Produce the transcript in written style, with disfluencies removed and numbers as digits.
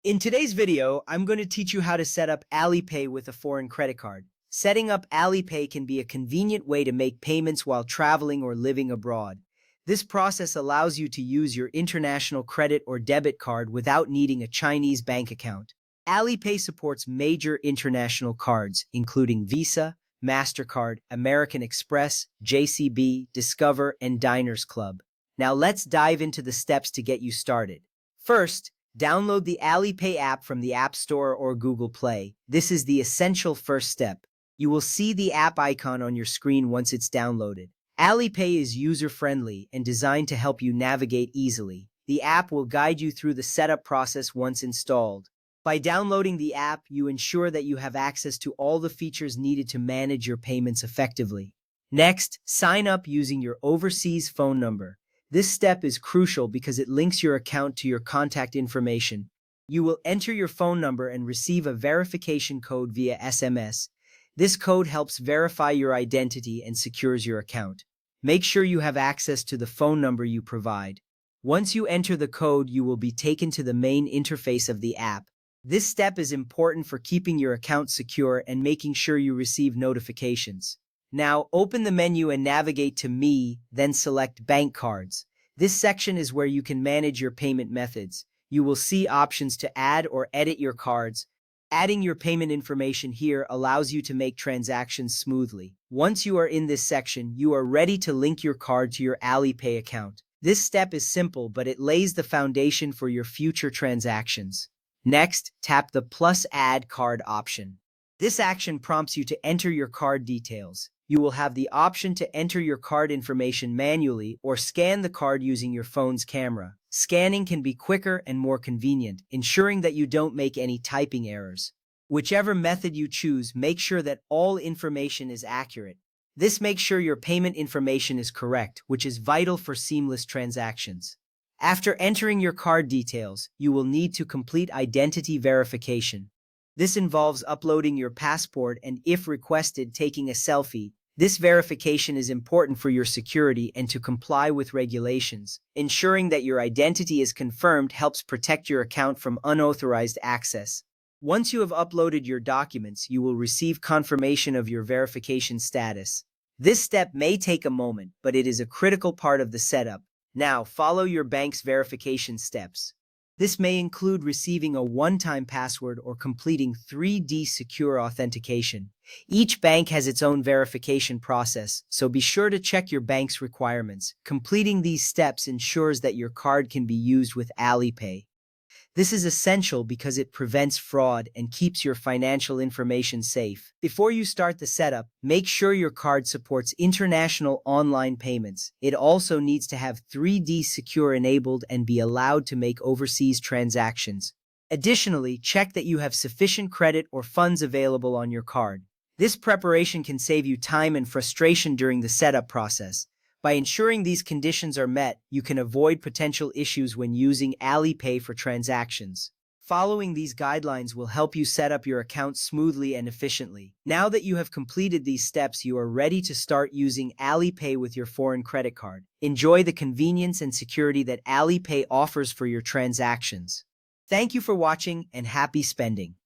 In today's video, I'm going to teach you how to set up Alipay with a foreign credit card. Setting up Alipay can be a convenient way to make payments while traveling or living abroad. This process allows you to use your international credit or debit card without needing a Chinese bank account. Alipay supports major international cards, including Visa, MasterCard, American Express, JCB, Discover, and Diners Club. Now let's dive into the steps to get you started. First, download the Alipay app from the App Store or Google Play. This is the essential first step. You will see the app icon on your screen once it's downloaded. Alipay is user-friendly and designed to help you navigate easily. The app will guide you through the setup process once installed. By downloading the app, you ensure that you have access to all the features needed to manage your payments effectively. Next, sign up using your overseas phone number. This step is crucial because it links your account to your contact information. You will enter your phone number and receive a verification code via SMS. This code helps verify your identity and secures your account. Make sure you have access to the phone number you provide. Once you enter the code, you will be taken to the main interface of the app. This step is important for keeping your account secure and making sure you receive notifications. Now, open the menu and navigate to Me, then select Bank Cards. This section is where you can manage your payment methods. You will see options to add or edit your cards. Adding your payment information here allows you to make transactions smoothly. Once you are in this section, you are ready to link your card to your Alipay account. This step is simple, but it lays the foundation for your future transactions. Next, tap the Plus Add Card option. This action prompts you to enter your card details. You will have the option to enter your card information manually or scan the card using your phone's camera. Scanning can be quicker and more convenient, ensuring that you don't make any typing errors. Whichever method you choose, make sure that all information is accurate. This makes sure your payment information is correct, which is vital for seamless transactions. After entering your card details, you will need to complete identity verification. This involves uploading your passport and, if requested, taking a selfie. This verification is important for your security and to comply with regulations. Ensuring that your identity is confirmed helps protect your account from unauthorized access. Once you have uploaded your documents, you will receive confirmation of your verification status. This step may take a moment, but it is a critical part of the setup. Now, follow your bank's verification steps. This may include receiving a one-time password or completing 3D secure authentication. Each bank has its own verification process, so be sure to check your bank's requirements. Completing these steps ensures that your card can be used with Alipay. This is essential because it prevents fraud and keeps your financial information safe. Before you start the setup, make sure your card supports international online payments. It also needs to have 3D Secure enabled and be allowed to make overseas transactions. Additionally, check that you have sufficient credit or funds available on your card. This preparation can save you time and frustration during the setup process. By ensuring these conditions are met, you can avoid potential issues when using Alipay for transactions. Following these guidelines will help you set up your account smoothly and efficiently. Now that you have completed these steps, you are ready to start using Alipay with your foreign credit card. Enjoy the convenience and security that Alipay offers for your transactions. Thank you for watching and happy spending.